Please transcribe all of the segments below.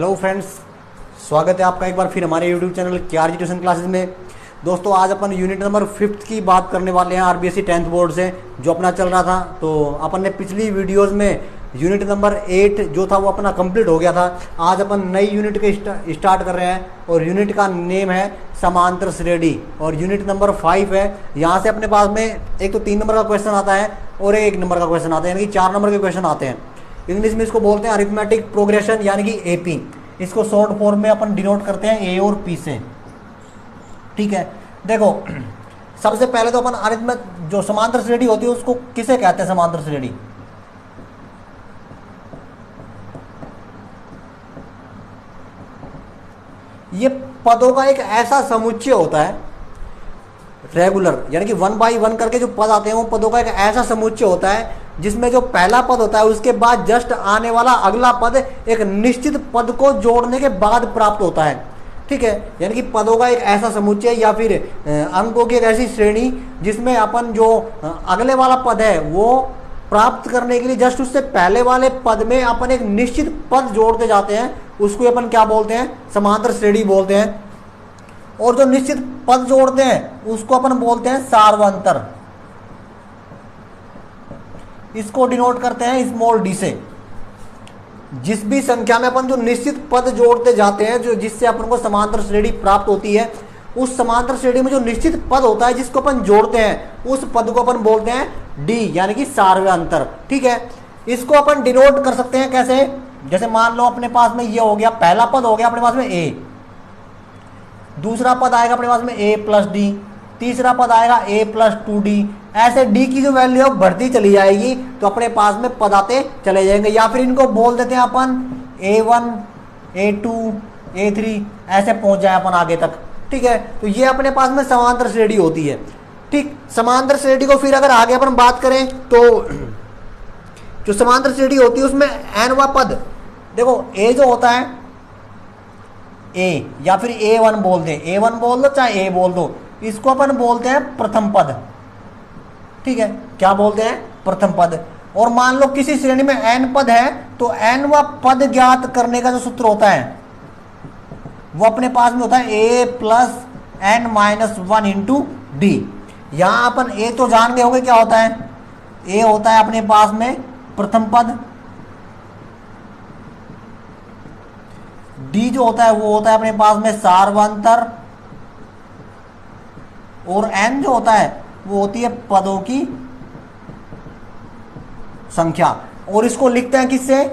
Hello friends, स्वागत है आपका एक बार फिर हमारे YouTube channel KRG tuition classes में। दोस्तों आज अपन यूनिट नंबर 5 की बात करने वाले हैं आरबीएससी 10th बोर्ड से जो अपना चल रहा था। तो अपन ने पिछली वीडियोस में यूनिट नंबर 8 जो था वो अपना कंप्लीट हो गया था। आज अपन नई यूनिट के स्टार्ट कर रहे हैं और यूनिट का नेम है समांतर श्रेणी और यूनिट नंबर 5 है। यहाँ से अपने पास में एक तो 3 नंबर का क्वेश्चन आता है और 1 नंबर का क्वेश्चन आता है, यानी कि 4 नंबर के क्वेश्चन आते हैं। इंग्लिश में इसको बोलते हैं अरिथमेटिक प्रोग्रेशन यानी कि एपी। इसको शॉर्ट फॉर्म में अपन डिनोट करते हैं ए और पी से। ठीक है, देखो सबसे पहले तो अपन अरिथमेटिक जो समांतर श्रेणी होती है उसको किसे कहते हैं? समांतर श्रेणी ये पदों का एक ऐसा समुच्चय होता है रेगुलर, यानी कि 1 by 1 करके जो पद आते हैं वो पदों का एक ऐसा समुच्चय होता है जिसमें जो पहला पद होता है उसके बाद जस्ट आने वाला अगला पद एक निश्चित पद को जोड़ने के बाद प्राप्त होता है। ठीक है, यानी कि पदों का एक ऐसा समुच्चय या फिर अंकों की एक ऐसी श्रेणी जिसमें अपन जो अगले वाला पद है वो प्राप्त करने के लिए जस्ट उससे पहले वाले पद में अपन एक निश्चित पद जोड़ते जाते हैं, उसको अपन क्या बोलते हैं? समांतर श्रेणी बोलते हैं। और जो निश्चित पद जोड़ते हैं उसको अपन बोलते हैं सार्वंतर। इसको डिनोट करते हैं स्मॉल डी से। जिस भी संख्या में अपन जो निश्चित पद जोड़ते जाते हैं जो जिससे अपन को समांतर श्रेणी प्राप्त होती है, उस समांतर श्रेणी में जो निश्चित पद होता है जिसको अपन जोड़ते हैं उस पद को अपन बोलते हैं डी यानी कि सार्वंतर। ठीक है, इसको अपन डिनोट कर सकते हैं कैसे? जैसे मान लो अपने पास में ये हो गया, पहला पद हो गया अपने पास में ए, दूसरा पद आएगा अपने पास में a प्लस डी, तीसरा पद आएगा a प्लस 2d। ऐसे d की जो वैल्यू है बढ़ती चली जाएगी तो अपने पास में पद आते चले जाएंगे, या फिर इनको बोल देते हैं अपन a1 a2 a3 ऐसे पहुंच जाए अपन आगे तक। ठीक है, तो ये अपने पास में समांतर श्रेणी होती है। ठीक, समांतर श्रेणी को फिर अगर आगे अपन बात करें तो जो समांतर श्रेणी होती है उसमें nवा पद, देखो a जो होता है a या फिर a1 बोल दे, a1 बोल दो चाहे a बोल दो, इसको अपन बोलते हैं प्रथम पद। ठीक है, क्या बोलते हैं? प्रथम पद। और मान लो किसी श्रेणी में n पद है तो nवा पद ज्ञात करने का जो सूत्र होता है वो अपने पास में होता है a plus n minus 1 into D. यहां अपन a तो जान गए होंगे क्या होता है? a होता है अपने पास में प्रथम पद, डी जो होता है वो होता है अपने पास में सार्वंतर, और n जो होता है वो होती है पदों की संख्या। और इसको लिखते हैं किससे?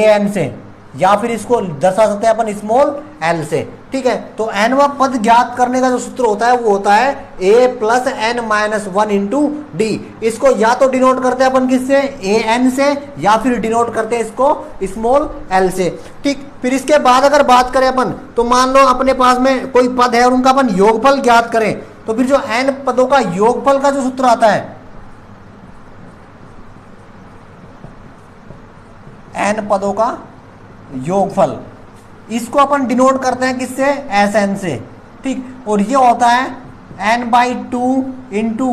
an से, या फिर इसको दर्शा सकते हैं अपन स्मॉल l से। ठीक है, तो nवा पद ज्ञात करने का जो सूत्र होता है वो होता है a plus n minus 1 into D. इसको या तो डिनोट करते हैं अपन किससे? an से, या फिर डिनोट करते हैं इसको स्मॉल l से। ठीक, फिर इसके बाद अगर बात करें अपन तो मान लो अपने पास में कोई पद है और उनका अपन योगफल ज्ञात करें तो फिर जो n पदों का योगफल का जो सूत्र आता है, n पदों का योगफल, इसको अपन डिनोट करते हैं किससे? Sn से। ठीक, और ये होता है n by 2 into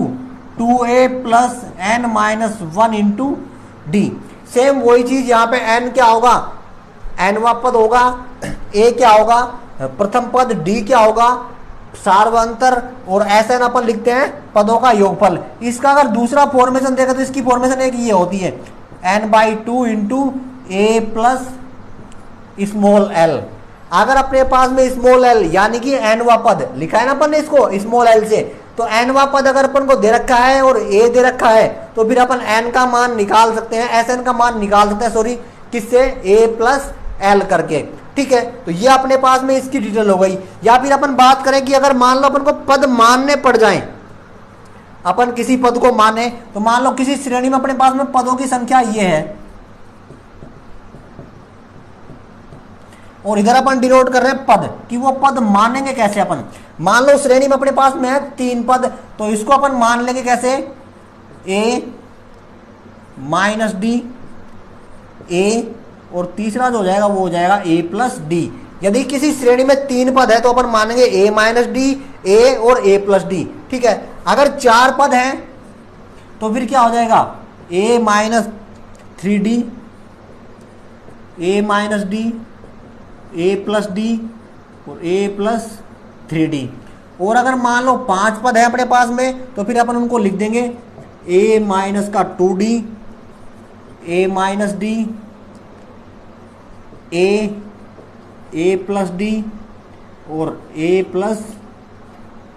2a plus n minus 1 into D. Same वही चीज यहाँ पे n क्या होगा? nवा पद होगा, a क्या होगा? प्रथम पद, d क्या होगा? सार्वंतर, और Sn अपन लिखते हैं पदों का योगफल। इसका अगर दूसरा फॉर्मेशन देखा तो इसकी फॉर्मेशन एक ये होती है n by 2 into a plus small l। अगर अपने पास में स्मॉल l यानी कि nवा पद लिखा है ना अपन ने इसको स्मॉल l से, तो nवा पद अगर अपन को दे रखा है और a दे रखा है तो फिर अपन n का मान निकाल सकते हैं, Sn का मान निकाल सकते हैं, सॉरी किससे? a प्लस l करके। ठीक है, तो ये अपने पास में इसकी डिटेल हो गई। या फिर अपन बात करें कि अगर मान लो अपन को पद मानने पड़ जाए, अपन किसी पद को माने तो मान लो किसी श्रेणी में अपने पास में पदों की संख्या ये है और इधर अपन डिनोट कर रहे हैं पद कि वो पद मानेंगे कैसे अपन? मान लो श्रेणी में अपने पास में है 3 पद, तो इसको अपन मान लेंगे कैसे? a माइनस डी, a और तीसरा जो हो जाएगा वो हो जाएगा a प्लस डी। यदि किसी श्रेणी में 3 पद है तो अपन मानेंगे a माइनस डी, a और a प्लस डी। ठीक है, अगर 4 पद हैं तो फिर क्या हो जाएगा? a minus 3d, a minus D A plus D और ए प्लस 3d। और अगर मान लो 5 पद है अपने पास में तो फिर अपन उनको लिख देंगे a माइनस का 2d, a minus D, a plus D और a प्लस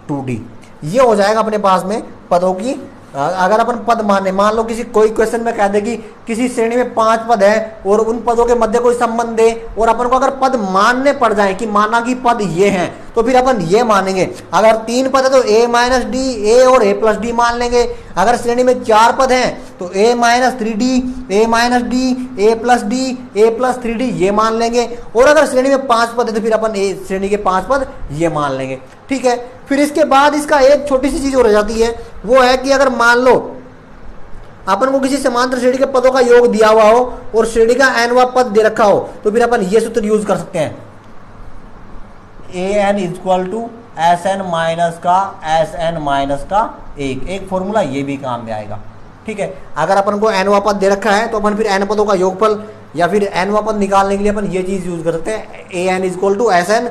2d। ये हो जाएगा अपने पास में पदों की। अगर अपन पद माने, मान लो किसी कोई क्वेश्चन में कह दे कि किसी श्रेणी में 5 पद है और उन पदों के मध्य कोई संबंध दे और अपन को अगर पद मानने पड़ जाए कि माना कि पद ये हैं तो फिर अपन ये मानेंगे। अगर 3 पद है तो a माइनस डी, ए और a प्लस डी मान लेंगे। अगर श्रेणी में 4 पद हैं तो a minus 3d, a minus D, a plus D, a plus 3d ये मान लेंगे। और अगर श्रेणी में 5 पद है तो फिर अपन श्रेणी के 5 पद ये मान लेंगे। ठीक है, फिर इसके बाद इसका एक छोटी सी चीज हो रह जाती है, वो है कि अगर मान लो अपन को किसी समांतर श्रेणी के पदों का योग दिया हुआ हो और श्रेणी का nवां पद दे रखा हो तो फिर अपन ये सूत्र यूज कर सकते हैं, an equal to Sn minus का Sn माइनस का 1। एक फॉर्मूला ये भी काम में आएगा। ठीक है, अगर अपन को nवां पद दे रखा है तो अपन फिर n पदों का योगफल या फिर nवां पद निकालने के लिए अपन ये चीज यूज कर सकते हैं, an equal to Sn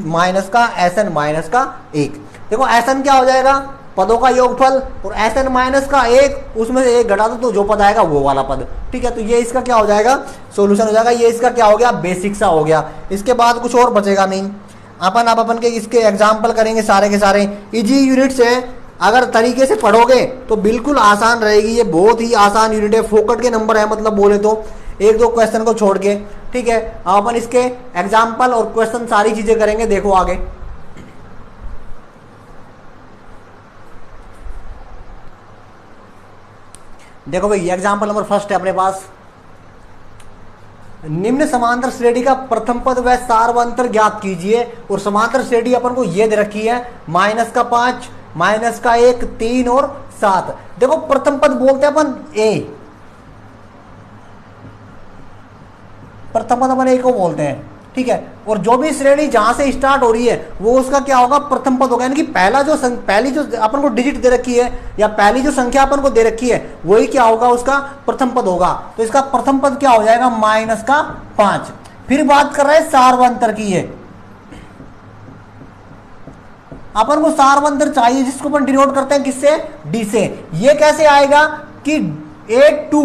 minus का Sn माइनस का 1। देखो Sn क्या हो जाएगा, पदों का योगफल, और Sn माइनस का 1 उसमें से 1 घटा दो तो जो पद आएगा वो वाला पद। ठीक है, तो ये इसका क्या हो जाएगा, सॉल्यूशन हो जाएगा। ये इसका क्या हो गया, बेसिक सा हो गया। इसके बाद कुछ और बचेगा नहीं। अपन के इसके एग्जाम्पल करेंगे सारे के सारे। इजी यूनिट्स हैं, अगर तरीके से पढ़ोगे तो बिल्कुल आसान रहेगी। ये बहुत ही आसान यूनिट है, फोकट के नंबर है मतलब बोले तो, 1-2 क्वेश्चन को छोड़ के। ठीक है, अब अपन इसके एग्जाम्पल और क्वेश्चन सारी चीजें करेंगे, देखो आगे। देखो भाई, एग्जाम्पल नंबर फर्स्ट है अपने पास, निम्न समांतर श्रेणी का प्रथम पद व सार्वंतर ज्ञात कीजिए। और समांतर श्रेणी अपन को ये दे रखी है माइनस का 5, माइनस का 1, 3 और 7। देखो प्रथम पद बोलते हैं अपन ए, प्रथम पद अपन ए को बोलते हैं। ठीक है, और जो भी श्रेणी जहां से स्टार्ट हो रही है वो उसका क्या होगा, प्रथम पद होगा। यानी कि पहली जो अपन को डिजिट दे रखी है या पहली जो संख्या अपन को दे रखी है वही क्या होगा, उसका प्रथम पद होगा। तो इसका प्रथम पद क्या हो जाएगा, माइनस का 5। फिर बात कर रहे हैं सार्वंतर की। है अपन को सार्वंतर चाहिए जिसको अपन डिनोट करते हैं किससे, डी से। ये कैसे आएगा कि A2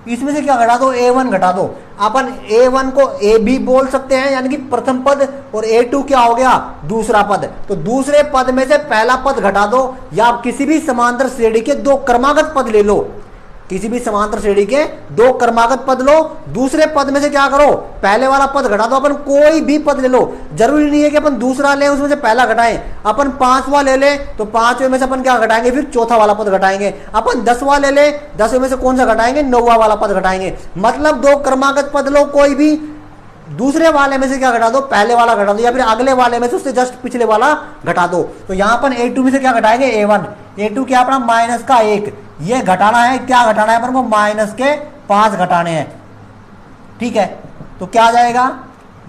इसमें से क्या घटा दो, A1 घटा दो। अपन A1 को A भी बोल सकते हैं यानी कि प्रथम पद, और A2 क्या हो गया, दूसरा पद। तो दूसरे पद में से पहला पद घटा दो, या आप किसी भी समांतर श्रेणी के 2 क्रमागत पद ले लो। किसी भी समांतर श्रेणी के 2 क्रमागत पद लो, दूसरे पद में से क्या करो, पहले वाला पद घटा दो। अपन कोई भी पद ले लो, जरूरी नहीं है कि अपन दूसरा लें उसमें से पहला घटाएं। अपन 5वां ले ले तो 5वें में से अपन क्या घटाएंगे, फिर चौथा वाला पद घटाएंगे। अपन 10वां ले ले, 10वें में से कौन सा घटाएंगे, 9वां वाला पद घटाएंगे। मतलब 2 क्रमागत पद लो कोई भी, दूसरे वाले में से क्या घटा दो, पहले वाला घटा दो, या फिर अगले वाले में से उससे जस्ट पिछले वाला घटा दो। तो यहां अपन A2 में से क्या घटाएंगे, A1। A2 क्या अपना माइनस का 1, ये घटाना है, क्या घटाना है अपन को, माइनस के 5 घटाने हैं। ठीक है, तो क्या आ जाएगा,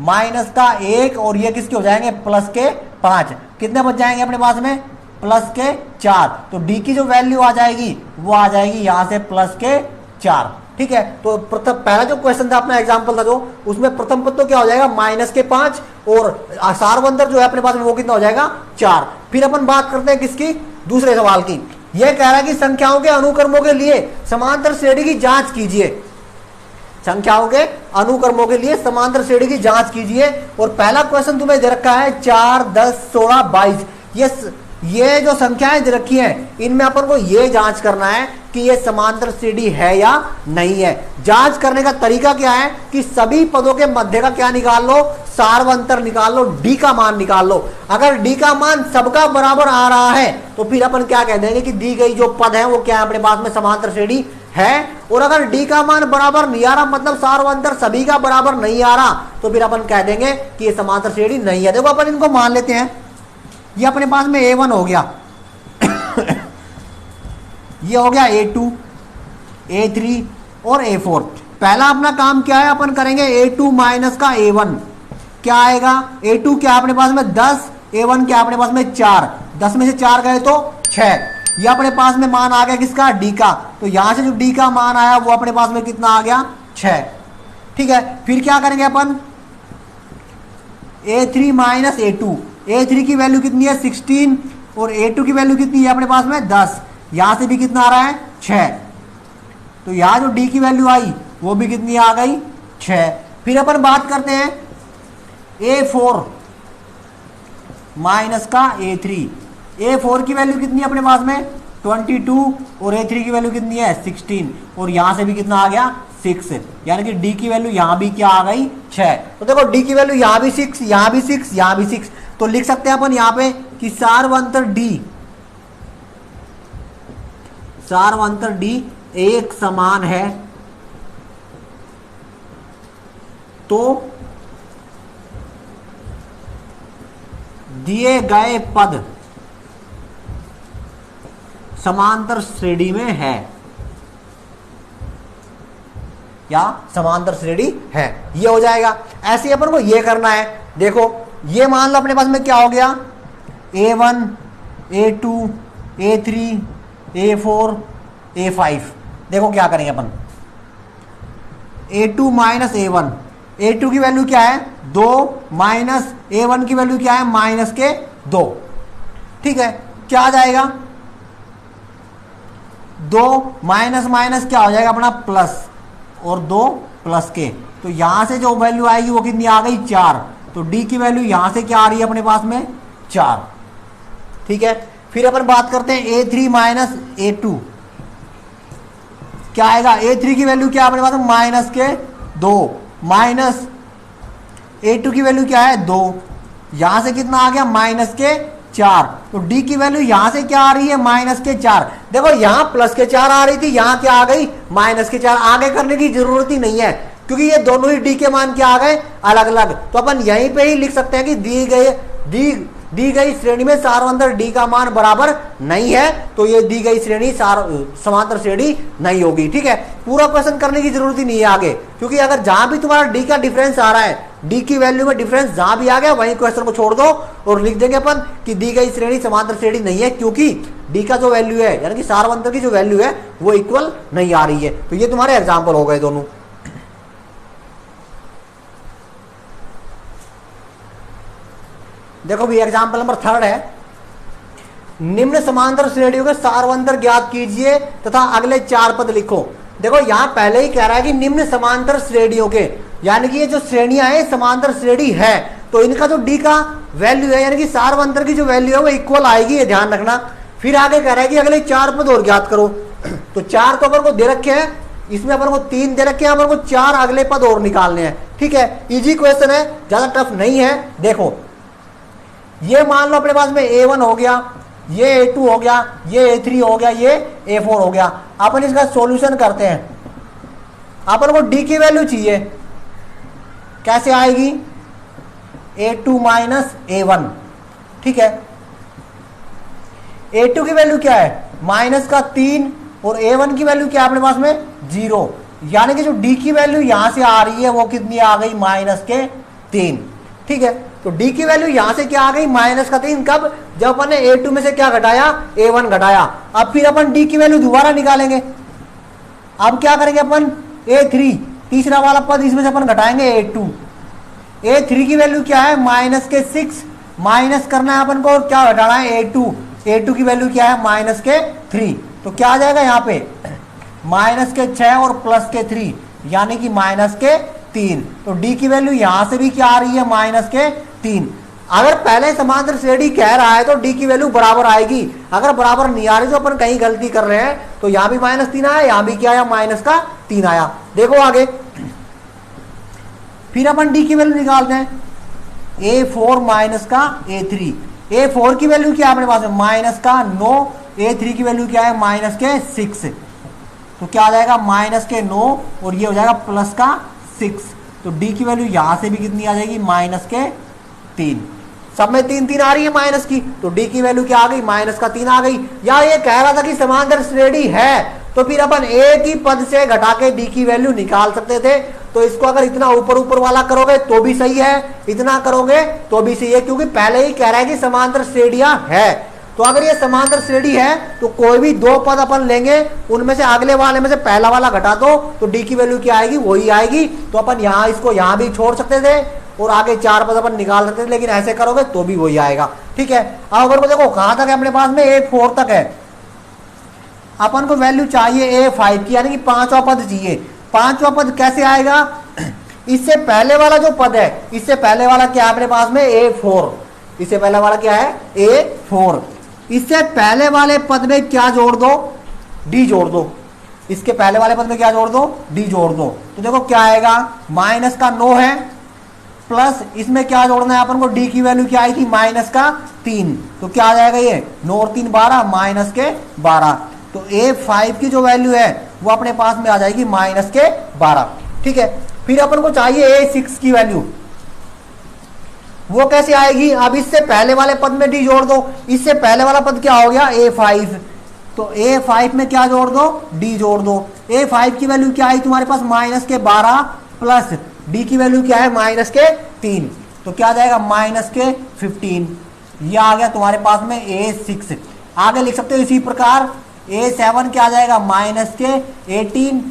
माइनस का 1 और ये किसके हो जाएंगे, प्लस के 5। कितने बच जाएंगे अपने पास में, प्लस के 4। तो डी की जो वैल्यू आ जाएगी वो आ जाएगी यहां से प्लस के 4। ठीक है, तो प्रथम पहला जो क्वेश्चन था अपना एग्जांपल था जो, उसमें प्रथम पद तो क्या हो जाएगा, माइनस के 5, और सार्वंतर जो है अपने पास में वो कितना हो जाएगा, 4। फिर अपन बात करते हैं किसकी, दूसरे सवाल की। यह कह रहा है कि संख्याओं के अनुक्रमों के लिए समांतर श्रेणी की जांच कीजिए। संख्याओं के अनुक्रमों के लिए समांतर श्रेणी की जांच कीजिए। और पहला क्वेश्चन तुम्हें दे रखा है 4, 10, 16, 22। ये जो संख्याएं दे रखी हैं इनमें अपन को ये जांच करना है कि ये समांतर श्रेणी है या नहीं है। जांच करने का तरीका क्या है कि सभी पदों के मध्य का क्या निकाल लो, सार्वंतर निकाल लो, डी का मान निकाल लो। अगर डी का मान सबका बराबर आ रहा है तो फिर अपन क्या कह देंगे कि दी गई जो पद है वो क्या है, अपने पास में समांतर श्रेणी है। और अगर डी का मान बराबर नहीं आ रहा, मतलब सार्वंतर सभी का बराबर नहीं आ रहा, तो फिर अपन कह देंगे कि ये समांतर श्रेणी नहीं है। देखो अपन इनको मान लेते हैं, ये अपने पास में A1 हो गया ये हो गया A2, A3 और A4। पहला अपना काम क्या है, अपन करेंगे A2 माइनस का A1। क्या आएगा, A2 क्या अपने पास में 10, A1 क्या अपने पास में 4। 10 में से 4 गए तो 6। ये अपने पास में मान आ गया किसका, D का। तो यहां से जो D का मान आया वो अपने पास में कितना आ गया, 6। ठीक है, फिर क्या करेंगे अपन, A3 माइनस A2, A3 की वैल्यू कितनी है 16 और A2 की वैल्यू कितनी है अपने पास में 10, यहां से भी कितना आ रहा है 6, तो यहां जो D की वैल्यू आई वो भी कितनी आ गई 6। फिर अपन बात करते हैं A4 माइनस का A3, A4 की वैल्यू कितनी है अपने पास में 22 और A3 की वैल्यू कितनी है 16 और यहां से भी कितना आ गया 6, यानी कि D की वैल्यू यहां भी क्या आ गई 6। तो देखो D की वैल्यू यहां भी 6, यहां भी 6, यहां भी 6, तो लिख सकते हैं अपन यहां पे कि सार्वंतर D एक समान है, तो दिए गए पद समांतर श्रेणी में है, या समांतर श्रेणी है, ये हो जाएगा। ऐसे ही अपन को ये करना है। देखो ये मान लो अपने पास में क्या हो गया A1 A2 A3 A4 A5। देखो क्या करेंगे अपन, A2 माइनस A1, A2 की वैल्यू क्या है 2 माइनस A1 की वैल्यू क्या है माइनस के 2, ठीक है। क्या आ जाएगा 2 माइनस माइनस क्या हो जाएगा अपना प्लस, और 2 प्लस के, तो यहां से जो वैल्यू आएगी वो कितनी आ गई 4, तो D की वैल्यू यहां से क्या आ रही है अपने पास में 4, ठीक है। फिर अपन बात करते हैं A3 माइनस A2, क्या आएगा A3 की वैल्यू क्या अपने पास में माइनस के 2 माइनस A2 की वैल्यू क्या है 2, यहां से कितना आ गया माइनस के 4, तो D की वैल्यू यहां से क्या आ रही है माइनस के 4। देखो यहां प्लस के 4 आ रही थी, यहां क्या आ गई माइनस के 4, आगे करने की जरूरत ही नहीं है क्योंकि ये दोनों ही D के मान क्या आ गए अलग अलग। तो अपन यहीं पे ही लिख सकते हैं कि दी गई श्रेणी में सार्वंतर D का मान बराबर नहीं है, तो ये दी गई श्रेणी समांतर श्रेणी नहीं होगी, ठीक है। पूरा क्वेश्चन करने की जरूरत ही नहीं है आगे, क्योंकि अगर जहां भी तुम्हारा D का डिफरेंस आ रहा है, D की वैल्यू में डिफरेंस जहां भी आ गया वहीं क्वेश्चन को छोड़ दो और लिख देंगे अपन कि दी गई श्रेणी समांतर श्रेणी नहीं है, क्योंकि D का जो वैल्यू है यानी कि सार्वंतर की जो वैल्यू है वो इक्वल नहीं आ रही है। तो ये तुम्हारे एग्जाम्पल हो गए दोनों। देखो भी एग्जाम्पल नंबर 3 है, निम्न समांतर श्रेणियों के सार्वंतर ज्ञात कीजिए तथा अगले 4 पद लिखो। देखो यहां पहले ही कह रहा है कि निम्न समांतर श्रेणियों के, यानी कि ये जो श्रेणियां हैं समांतर श्रेणी है, तो इनका जो D का वैल्यू है यानी कि सार्वंतर की जो वैल्यू है वो इक्वल आएगी, ये ध्यान रखना। फिर आगे कह रहा है कि अगले 4 पद और ज्ञात करो, तो 4 तो अपन को दे रखे हैं, इसमें अपन को 3 दे रखे हैं, अपन को 4 अगले पद और निकालने हैं, ठीक है। इजी क्वेश्चन है, ज्यादा टफ नहीं है। देखो ये मान लो अपने पास में A1 हो गया, ये A2 हो गया, ये A3 हो गया, ये A4 हो गया। अपन इसका सॉल्यूशन करते हैं, अपन को D की वैल्यू चाहिए, कैसे आएगी A2 माइनस A1, ठीक है। A2 की वैल्यू क्या है माइनस का 3 और A1 की वैल्यू क्या है अपने पास में 0, यानी कि जो D की वैल्यू यहां से आ रही है वो कितनी आ गई माइनस के 3, ठीक है। तो D की वैल्यू यहां से क्या आ गई माइनस का 3, कब जब अपन ने A2 में से क्या घटाया A1 घटाया। अब फिर अपन D की वैल्यू दोबारा निकालेंगे, अब क्या करेंगे अपन A3 तीसरा वाला पद, इसमें से अपन घटाएंगे A2, A3 की वैल्यू क्या है माइनस के 6, माइनस करना है अपन को और क्या घटाना है A2 की वैल्यू क्या है माइनस के 3, तो क्या आ जाएगा यहाँ पे माइनस के 6 और प्लस के 3 यानी कि माइनस के 3, तो D की वैल्यू यहां से भी क्या आ रही है माइनस के 3। अगर पहले समांतर श्रेणी कह रहा है तो D की वैल्यू बराबर आएगी, अगर बराबर नहीं आ रही तो अपन कहीं गलती कर रहे हैं, तो यहां भी -3 आया, यहां भी क्या आया माइनस का 3 आया। देखो आगे फिर अपन D की वैल्यू निकालते हैं, A4 माइनस का A3, A4 की वैल्यू क्या है अपने पास में माइनस का 9, A3 की वैल्यू क्या है माइनस के 6, तो क्या आ जाएगा माइनस के 9 और ये हो जाएगा प्लस का 6, तो D की वैल्यू यहां से भी कितनी आ जाएगी माइनस के 3, सब में 3 आ रही है माइनस की, तो D की वैल्यू क्या आ गई माइनस का 3 आ गई। या ये कह रहा था कि समांतर श्रेणी है, तो फिर अपन एक ही पद से घटा के D की वैल्यू निकाल सकते थे, तो इसको अगर इतना ऊपर वाला करोगे तो भी सही है, इतना करोगे तो भी सही है, क्योंकि पहले ही कह रहा है कि समांतर श्रेणियां है। तो अगर ये समांतर श्रेणी है तो कोई भी 2 पद अपन लेंगे, उनमें से अगले वाले में से पहला वाला घटा दो तो D की वैल्यू क्या आएगी वही आएगी, तो अपन इसको यहां भी छोड़ सकते थे और आगे 4 पद अपन निकाल सकते थे, लेकिन ऐसे करोगे तो भी वही आएगा। ठीक है, अब अपन को देखो कहां तक है अपने पास में, A4 तक है। अपन को वैल्यू चाहिए A5 की, यानी कि 5वां पद चाहिए। 5वां पद कैसे आएगा, इससे पहले वाला जो पद है, इससे पहले वाला क्या है अपने पास में, A4। इससे पहले वाला क्या है, A4। इससे पहले वाले पद में क्या जोड़ दो, D जोड़ दो। इसके पहले वाले पद में क्या जोड़ दो, D जोड़ दो। तो देखो क्या आएगा, माइनस का 9 है, प्लस इसमें क्या जोड़ना है अपन को, D की वैल्यू क्या आई थी, माइनस का 3। तो क्या आ जाएगा ये, 9 और 3 12, माइनस के 12। तो A5 की जो वैल्यू है वो अपने पास में आ जाएगी माइनस के 12। ठीक है, फिर अपन को चाहिए A6 की वैल्यू, वो कैसे आएगी, अब इससे पहले वाले पद में D जोड़ दो। इससे पहले वाला पद क्या हो गया, A5। तो A5 में क्या जोड़ दो, D जोड़ दो। A5 की वैल्यू क्या आई तुम्हारे पास, माइनस के 12, प्लस D की वैल्यू क्या है, माइनस के 3। तो क्या आ जाएगा, माइनस के 15। ये आ गया तुम्हारे पास में A6। आगे लिख सकते हो इसी प्रकार, A7 क्या आ जाएगा, माइनस के 18,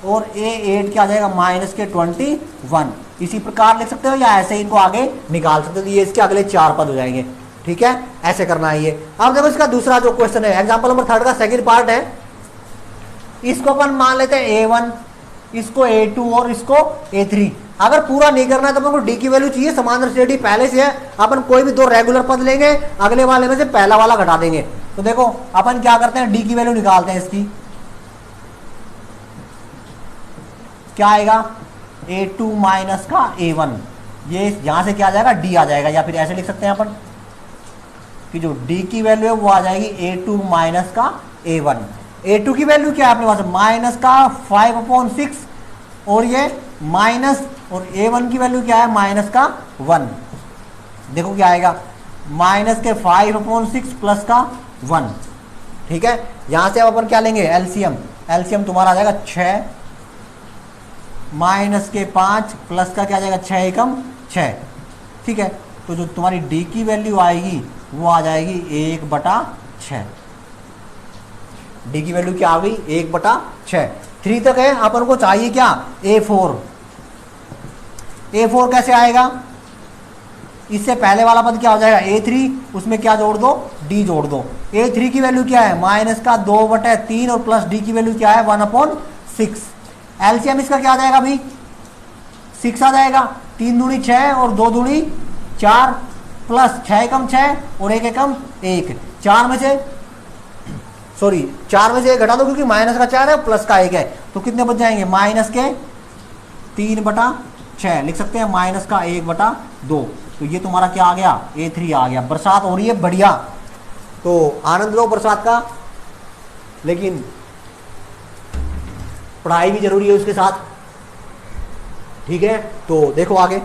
और A8 क्या आ जाएगा, माइनस के 21। इसी प्रकार लिख सकते हो, या ऐसे इनको आगे निकाल सकते हो। ये इसके अगले 4 पद हो जाएंगे। ठीक है, ऐसे करना है ये। अब देखो इसका दूसरा जो क्वेश्चन है, एग्जांपल नंबर 3 का सेकंड पार्ट है। इसको अपन मान लेते हैं A1, इसको A2 और इसको A3। अगर पूरा नहीं करना है तो अपन को D की वैल्यू चाहिए, समांतर श्रेणी पहले से है। अपन कोई भी 2 रेगुलर पद लेंगे, अगले वाले में से पहला वाला घटा देंगे। तो देखो अपन क्या करते हैं, D की वैल्यू निकालते हैं। इसकी क्या आएगा, A2 माइनस का A1। ये यहां से क्या आ जाएगा, D आ जाएगा, या फिर ऐसे लिख सकते हैं अपन कि जो D की वैल्यू है वो आ जाएगी A2 माइनस का A1। A2 की वैल्यू क्या है अपने पास, माइनस का 5/6, और ये माइनस, और A1 की वैल्यू क्या है, माइनस का 1। देखो क्या आएगा, माइनस के 5/6 प्लस का 1। ठीक है, यहां से अब अपन क्या लेंगे, एलसीएम। एलसीएम तुम्हारा आ जाएगा 6, माइनस के 5 प्लस का क्या आ जाएगा, 6 एकम 6। ठीक है, तो जो तुम्हारी D की वैल्यू आएगी वो आ जाएगी 1/6। D की वैल्यू क्या आ गई, 1/6। 3 तक है, अपन को चाहिए क्या, A4। A4 कैसे आएगा, इससे पहले वाला पद क्या हो जाएगा, A3, उसमें क्या जोड़ दो, D जोड़ दो। A3 की वैल्यू क्या है, माइनस का 2/3, और प्लस D की वैल्यू क्या है, 1/6। एलसीएम इसका क्या आ जाएगा भाई, 6 आ जाएगा। 3 दूनी 6 और 2 दूनी 4, प्लस 6 एकम 6 और 1 एकम 1। 4 में से 1 घटा दो, क्योंकि माइनस का 4 है, प्लस का 1 है। तो कितने बच जाएंगे, माइनस के 3/6 लिख सकते हैं, माइनस का 1/2। तो ये तुम्हारा क्या आ गया, A3 आ गया। बरसात हो रही है बढ़िया, तो आनंद लो बरसात का, लेकिन पढ़ाई भी जरूरी है उसके साथ। ठीक है, तो देखो आगे।